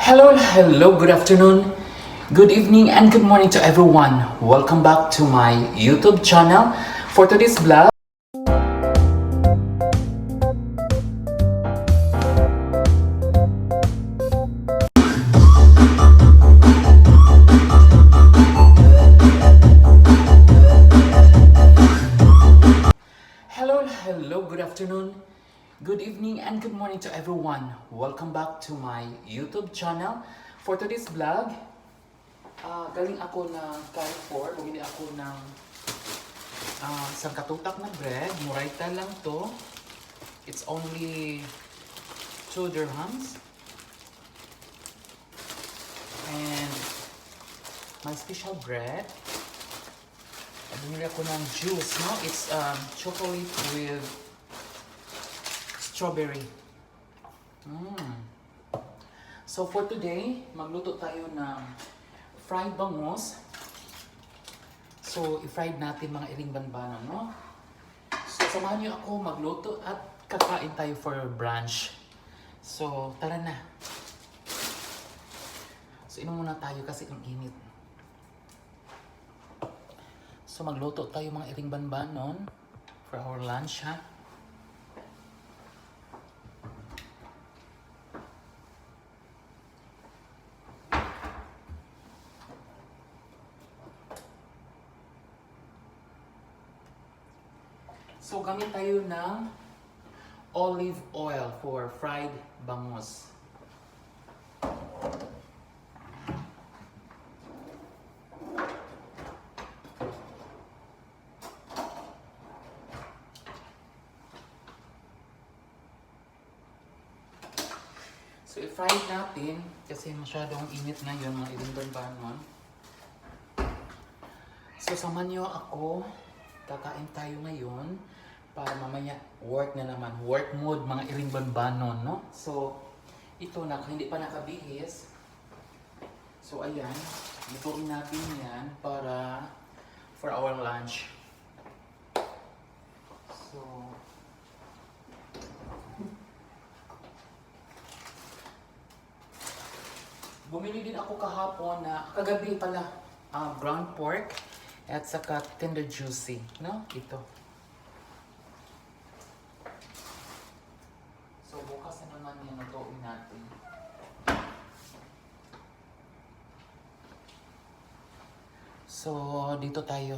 Hello, good afternoon, good evening, and good morning to everyone. Welcome back to my YouTube channel. For today's vlog, hello, good afternoon, good evening, and good morning to everyone. Welcome back to my YouTube channel. For today's vlog, galing ako na Carrefour. Bumili ako ng isang katutak na bread. Muraita lang to. It's only 2 dirhams. And my special bread. Bumili ako ng juice, no? It's chocolate with strawberry. So for today, magluto tayo ng fried bangus. So i-fried natin mga iring banbana, no? So samahan niyo ako magluto at kakain tayo for brunch. So tara na. So inom muna tayo kasi ang init. So magluto tayo mga iring banbanon for our lunch, ha? So gamit tayo ng olive oil for fried bangus. So i-fry natin kasi masyadong init ngayon mga iring banbanon. So samahan niyo ako, kakain tayo ngayon para mamaya work na naman, work mode mga iring banbanon, no? So ito na, hindi pa nakabihis. So ayan, lutuin natin yan para for our lunch. So bumili din ako kahapon na, kagabi pala, ground pork at saka tender juicy, no? Ito. So bukas na naman yan, lutuin natin. So dito tayo.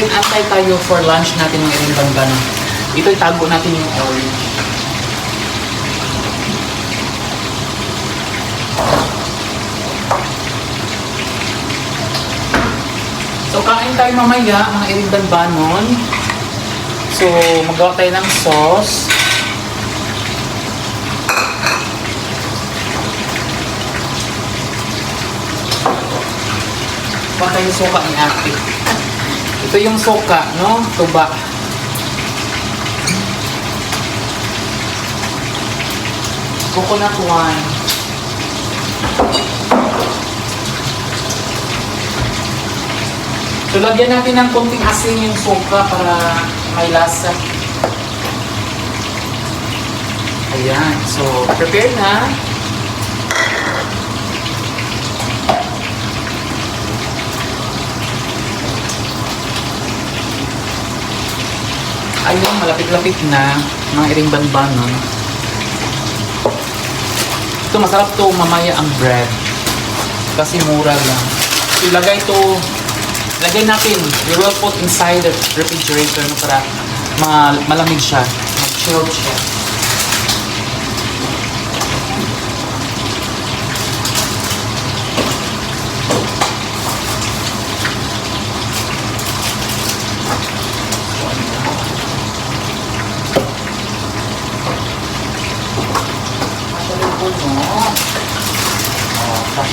Antay tayo for lunch natin ng iring banbana. Ito itago natin yung orange. So kain tayo mamaya mga iring banbanon. So magawa tayo ng sauce. Kuha tayo yung suka ni ate. Ito yung suka, no? Tuba. Coconut wine. So, lagyan natin ng konting asin yung suka para may lasa. Ayan. So, prepare na. Ayun, malapit-lapit na mga iring banbanon. Ito, masarap to mamaya ang bread. Kasi mura lang. So, lagay natin. We will put inside the refrigerator no, para malamig siya. Mag-chilled siya.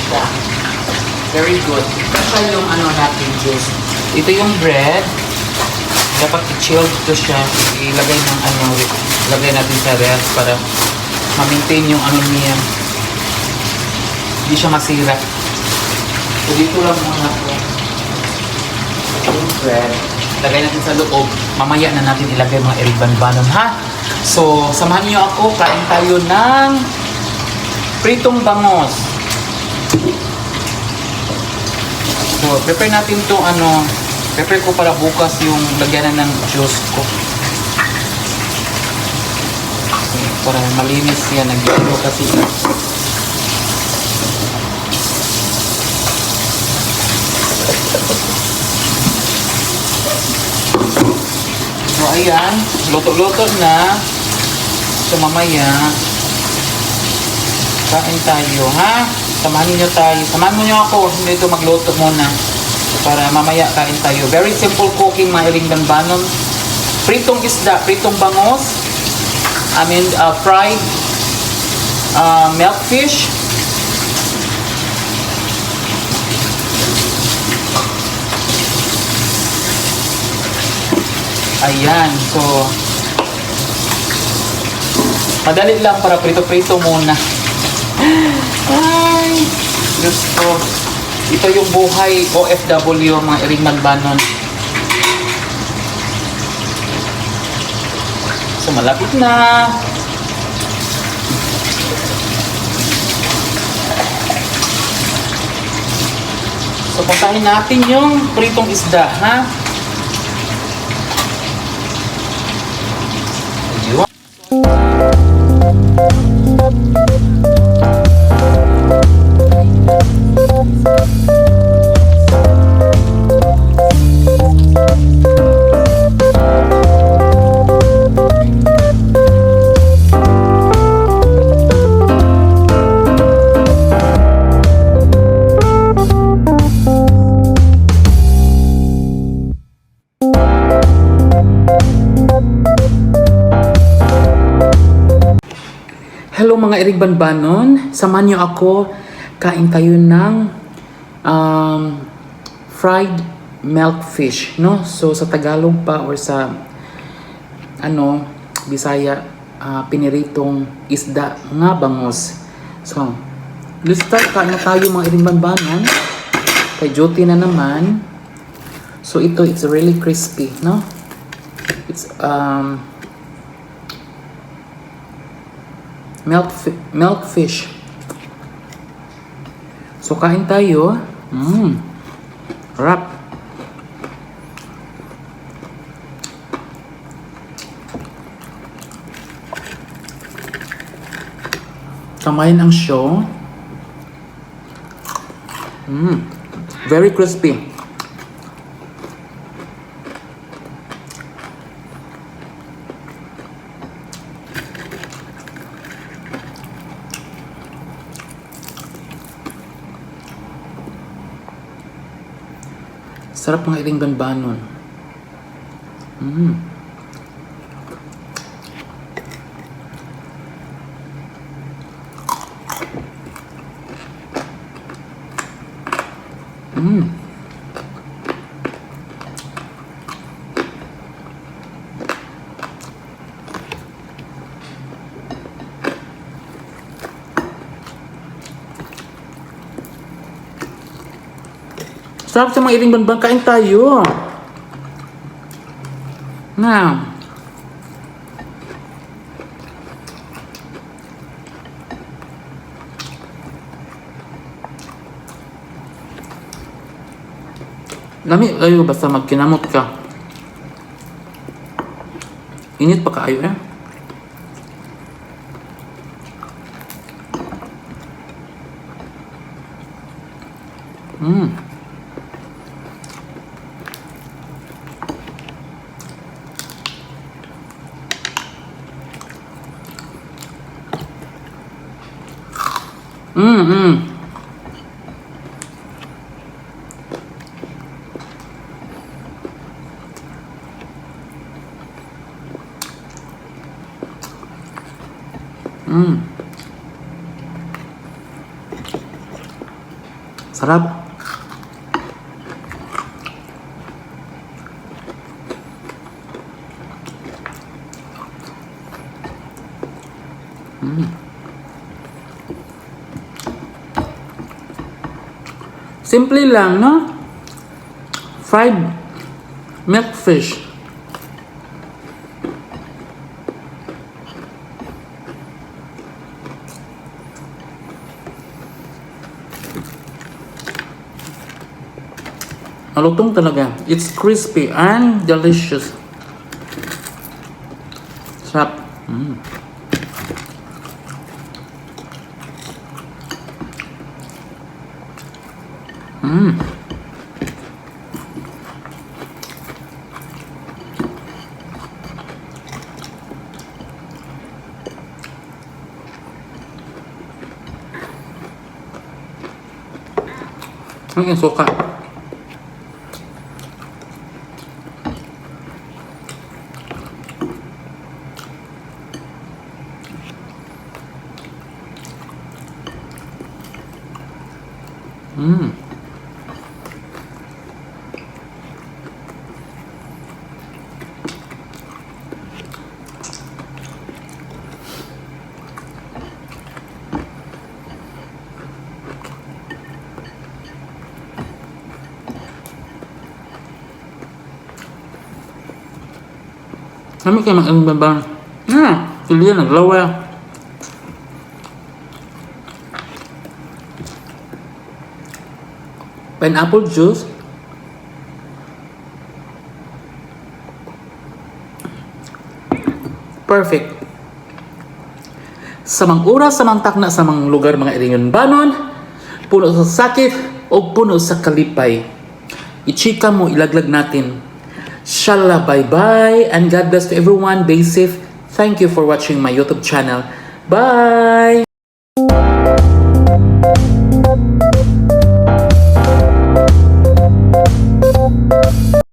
isda. Very good. Ito yung ano natin juice. Ito yung bread. Dapat i-chilled to siya. Ilagay ng ano, lagay natin sa ref para ma-maintain yung ano niya. Hindi siya masira. So dito lang muna po. Yung bread. Lagay natin sa loob. Mamaya na natin ilagay mga eribanbanon, ha? So, samahan niyo ako. Kain tayo ng pritong bangos. So, prepare natin to ano. Prepare ko para bukas yung lagyanan ng juice ko. Para malinis yan. Nag-ilo kasi. So, ayan. Luto-luto na. So, mamaya, kain tayo, ha? Samahan niyo tayo. Samahan mo niyo ako. Hindi ito magluto muna. Para mamaya kain tayo. Very simple cooking, mga Eringbanbanon. Pritong isda, pritong bangos. Fried milkfish. Ayan, so madali lang para prito-prito muna. Ay, Diyos ko. Ito yung buhay OFW, mga Eringbanbanon. So malapit na. So puntahin natin yung pritong isda, ha? Hello mga Eringbanbanon, samahan niyo ako, kain tayo ng fried milkfish, no? So sa Tagalog pa or sa ano, Bisaya, piniritong isda nga bangos. So, let's start, kain na tayo mga Eringbanbanon. Kay duty na naman. So ito, it's really crispy, no? It's milkfish. So, kain tayo. Wrap. Kamayin ang show. Very crispy. Sarap mga Eringbanbanon. Sarap sa mga Eringbanbanon. Kain tayo. Na. Lami kayo basta magkinamot ka. Init pa kayo eh. Sarap. Simple lang, no? Fried milk fish. Malutong talaga. It's crispy and delicious. Sarap. Ang suka. Kami kayo mag-alibabang. Hindi yan, naglawa. Pineapple juice. Perfect. Sa mga oras, sa mga takna, sa mga lugar, mga iringon banon, puno sa sakit, o puno sa kalipay. Ichika mo, ilaglag natin. Shala, bye-bye, and God bless to everyone. Be safe. Thank you for watching my YouTube channel. Bye!